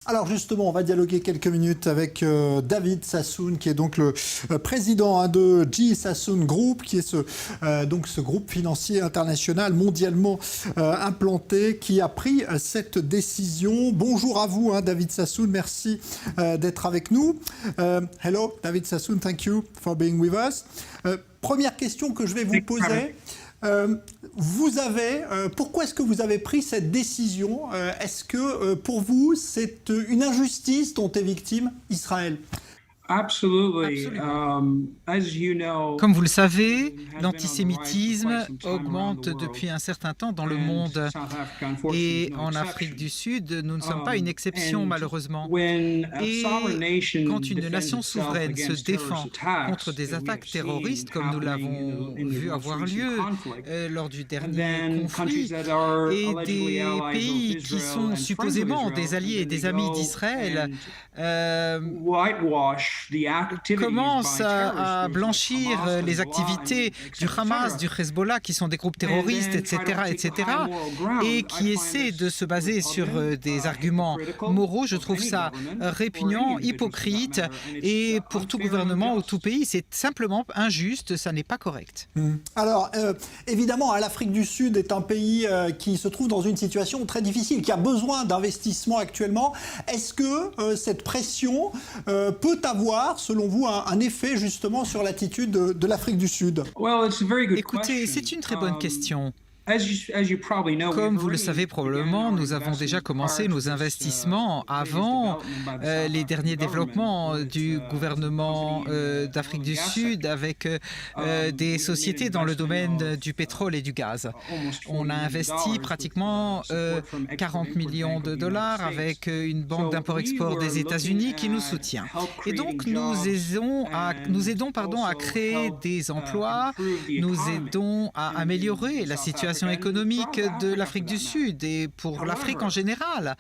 Alors justement, on va dialoguer quelques minutes avec David Sassoon, qui est donc le président de G. Sassoon Group, qui est ce groupe financier international mondialement implanté, qui a pris cette décision. Bonjour à vous, David Sassoon, merci d'être avec nous. Hello, David Sassoon, thank you for being with us. Première question que je vais vous poser. Pourquoi est-ce que vous avez pris cette décision? Est-ce que pour vous, c'est une injustice dont est victime Israël? Absolument. Comme vous le savez, l'antisémitisme augmente depuis un certain temps dans le monde. Et en Afrique du Sud, nous ne sommes pas une exception, malheureusement. Et quand une nation souveraine se défend contre des attaques terroristes, comme nous l'avons vu avoir lieu lors du dernier conflit, et des pays qui sont supposément des alliés et des amis d'Israël, commence à blanchir les activités du Hamas, du Hezbollah, qui sont des groupes terroristes, etc., et qui essaient de se baser sur des arguments moraux. Je trouve ça répugnant, hypocrite, et pour tout gouvernement ou tout pays, c'est simplement injuste, ça n'est pas correct. Alors, évidemment, l'Afrique du Sud est un pays qui se trouve dans une situation très difficile, qui a besoin d'investissements actuellement. Est-ce que cette pression peut avoir, selon vous, un effet justement sur l'attitude de l'Afrique du Sud? Écoutez, c'est une très bonne question. Comme vous le savez probablement, nous avons déjà commencé nos investissements avant les derniers développements du gouvernement d'Afrique du Sud avec des sociétés dans le domaine du pétrole et du gaz. On a investi pratiquement 40 millions de dollars avec une banque d'import-export des États-Unis qui nous soutient. Et donc nous aidons à créer des emplois, nous aidons à améliorer la situation économique de l'Afrique du Sud et pour l'Afrique en général.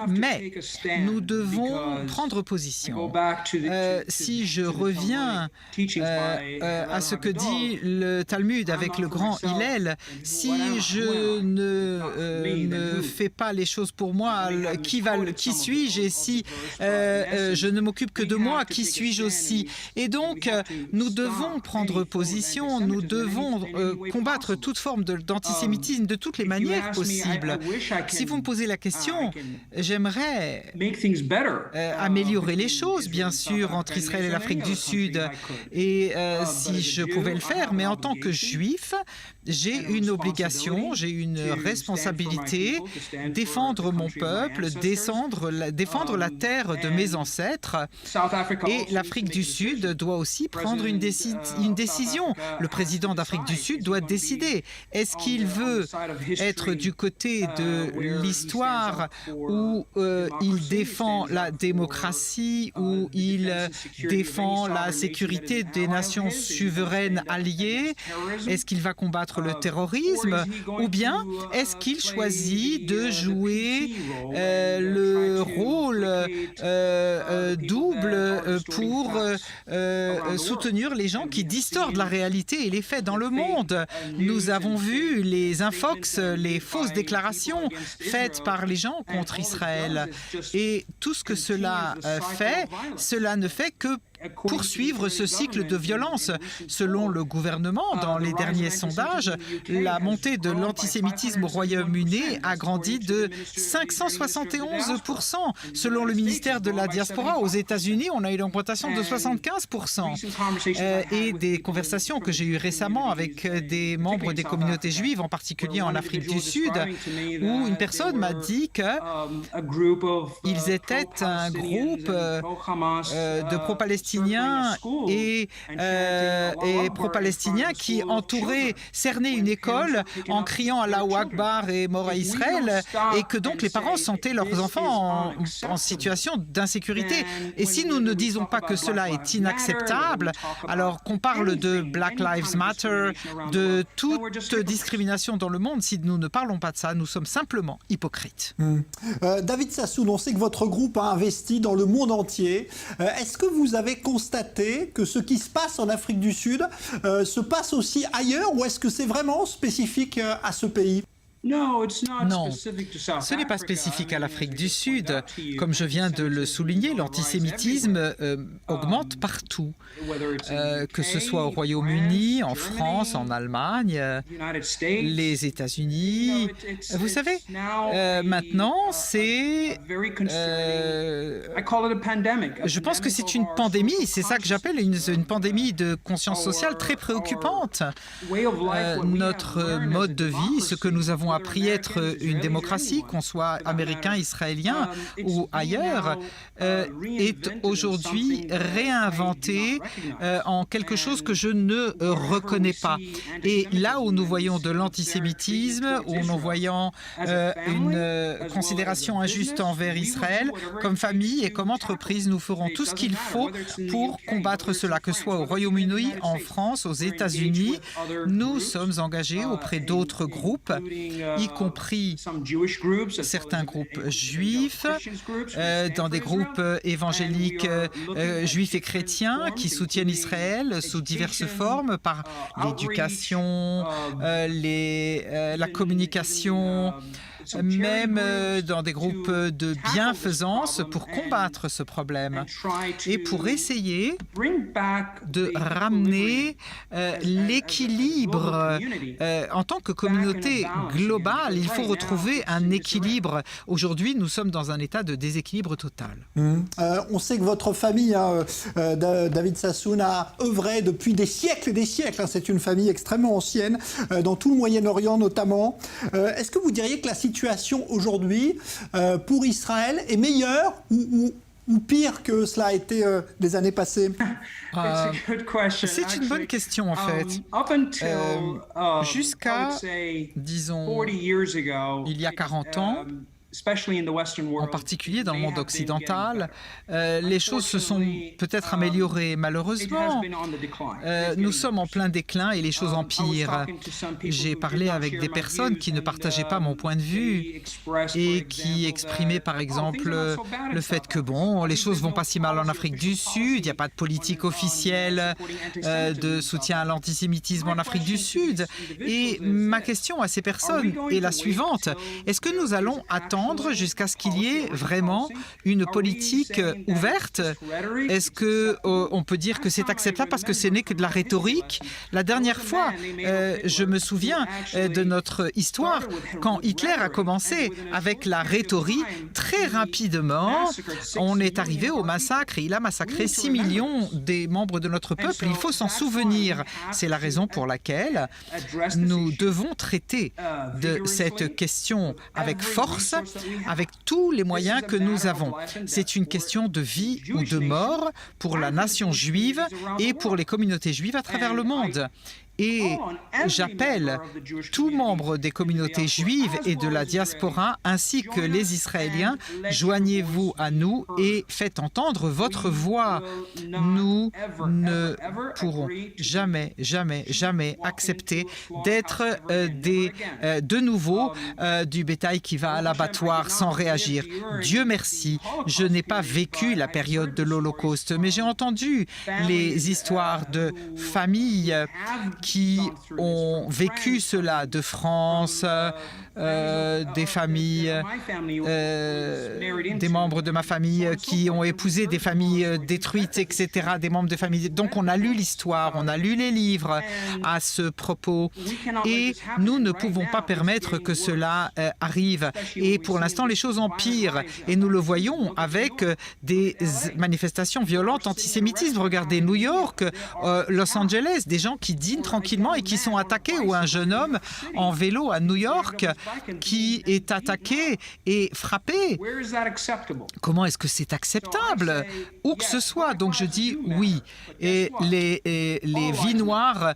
Mais nous devons prendre position. Si je reviens à ce que dit le Talmud avec le grand Hillel, si je ne fais pas les choses pour moi, qui suis-je? Et si je ne m'occupe que de moi, qui suis-je aussi? Et donc, nous devons prendre position, nous devons combattre toute forme d'antisémitisme de toutes les manières possibles. Si vous me posez la question, j'aimerais améliorer les choses, bien sûr, entre Israël et l'Afrique du Sud. Et si je pouvais le faire, mais en tant que juif, j'ai une obligation, j'ai une responsabilité, défendre mon peuple, défendre la terre de mes ancêtres. Et l'Afrique du Sud doit aussi prendre une décision. Le président d'Afrique du Sud doit décider. Est-ce qu'il veut être du côté de l'histoire où il défend la démocratie, où il défend la sécurité des nations souveraines alliées? Est-ce qu'il va combattre le terrorisme? Ou bien est-ce qu'il choisit de jouer le rôle double pour soutenir les gens qui distordent la réalité et les faits dans le monde? Nous avons vu les infox, les fausses déclarations faites par les gens contre Israël. Et tout ce que cela fait, cela ne fait que poursuivre ce cycle de violence. Selon le gouvernement, dans les derniers sondages, la montée de l'antisémitisme au Royaume-Uni a grandi de 571%. Selon le ministère de la Diaspora, aux États-Unis, on a eu une augmentation de 75%. Et des conversations que j'ai eues récemment avec des membres des communautés juives, en particulier en Afrique du Sud, où une personne m'a dit qu'ils étaient un groupe de pro-palestiniens et pro-palestiniens qui cernaient une école en criant Allahu Akbar et mort à Israël, et que donc les parents sentaient leurs enfants en situation d'insécurité. Et si nous ne disons pas que cela est inacceptable, alors qu'on parle de Black Lives Matter, de toute discrimination dans le monde, si nous ne parlons pas de ça, nous sommes simplement hypocrites. David Sassoon, on sait que votre groupe a investi dans le monde entier. Est-ce que vous avez constater que ce qui se passe en Afrique du Sud se passe aussi ailleurs, ou est-ce que c'est vraiment spécifique à ce pays? Non, ce n'est pas spécifique à l'Afrique du Sud. Comme je viens de le souligner, l'antisémitisme augmente partout, que ce soit au Royaume-Uni, en France, en Allemagne, les États-Unis. Vous savez, maintenant, c'est... je pense que c'est une pandémie, c'est ça que j'appelle une pandémie de conscience sociale très préoccupante. Notre mode de vie, ce que nous avons appris être une démocratie, qu'on soit américain, israélien ou ailleurs, est aujourd'hui réinventé en quelque chose que je ne reconnais pas. Et là où nous voyons de l'antisémitisme, où nous voyons une considération injuste envers Israël, comme famille et comme entreprise, nous ferons tout ce qu'il faut pour combattre cela, que ce soit au Royaume-Uni, en France, aux États-Unis. Nous sommes engagés auprès d'autres groupes, y compris certains groupes juifs, dans des groupes évangéliques juifs et chrétiens qui soutiennent Israël sous diverses formes, par l'éducation, la communication, même dans des groupes de bienfaisance pour combattre ce problème et pour essayer de ramener l'équilibre. En tant que communauté globale, il faut retrouver un équilibre. Aujourd'hui, nous sommes dans un état de déséquilibre total. On sait que votre famille, David Sassoon, a œuvré depuis des siècles et des siècles. C'est une famille extrêmement ancienne, dans tout le Moyen-Orient notamment. Est-ce que vous diriez que la situation aujourd'hui pour Israël est meilleure ou pire que cela a été les années passées? C'est une bonne question en fait. Jusqu'à, disons, il y a 40 ans, en particulier dans le monde occidental, les choses se sont peut-être améliorées. Malheureusement, nous sommes en plein déclin et les choses empirent. J'ai parlé avec des personnes qui ne partageaient pas mon point de vue et qui exprimaient par exemple le fait que bon, les choses vont pas si mal en Afrique du Sud, il n'y a pas de politique officielle de soutien à l'antisémitisme en Afrique du Sud. Et ma question à ces personnes est la suivante: est-ce que nous allons attendre jusqu'à ce qu'il y ait vraiment une politique ouverte? Est-ce qu'on peut dire que c'est acceptable parce que ce n'est que de la rhétorique? La dernière fois, je me souviens de notre histoire, quand Hitler a commencé avec la rhétorique, très rapidement, on est arrivé au massacre et il a massacré 6 millions des membres de notre peuple. Il faut s'en souvenir. C'est la raison pour laquelle nous devons traiter de cette question avec force, avec tous les moyens que nous avons. C'est une question de vie ou de mort pour la nation juive et pour les communautés juives à travers le monde. Et j'appelle tous membres des communautés juives et de la diaspora, ainsi que les Israéliens, joignez-vous à nous et faites entendre votre voix. Nous ne pourrons jamais, jamais, jamais accepter d'être de nouveau du bétail qui va à l'abattoir sans réagir. Dieu merci, je n'ai pas vécu la période de l'Holocauste, mais j'ai entendu les histoires de familles qui ont vécu cela, de France, des familles, des membres de ma famille qui ont épousé des familles détruites, etc., des membres de familles. Donc on a lu l'histoire, on a lu les livres à ce propos et nous ne pouvons pas permettre que cela arrive. Et pour l'instant, les choses empirent et nous le voyons avec des manifestations violentes antisémitisme. Regardez New York, Los Angeles, des gens qui dînent tranquillement et qui sont attaqués, ou un jeune homme en vélo à New York qui est attaqué et frappé. Comment est-ce que c'est acceptable? Où que ce soit. Donc je dis oui. Et les vies noires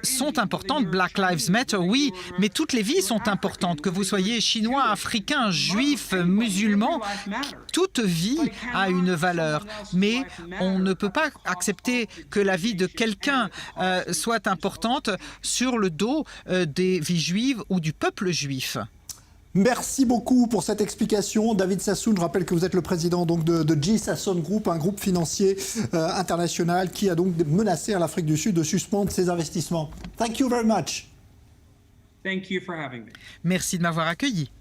sont importantes. Black Lives Matter, oui. Mais toutes les vies sont importantes. Que vous soyez chinois, africain, juif, musulman, toute vie a une valeur. Mais on ne peut pas accepter que la vie de quelqu'un soit importante sur le dos des vies juives ou du peuple juif. Merci beaucoup pour cette explication. David Sassoon, je rappelle que vous êtes le président donc, de G. Sassoon Group, un groupe financier international qui a donc menacé à l'Afrique du Sud de suspendre ses investissements. Thank you very much. Merci de m'avoir accueilli.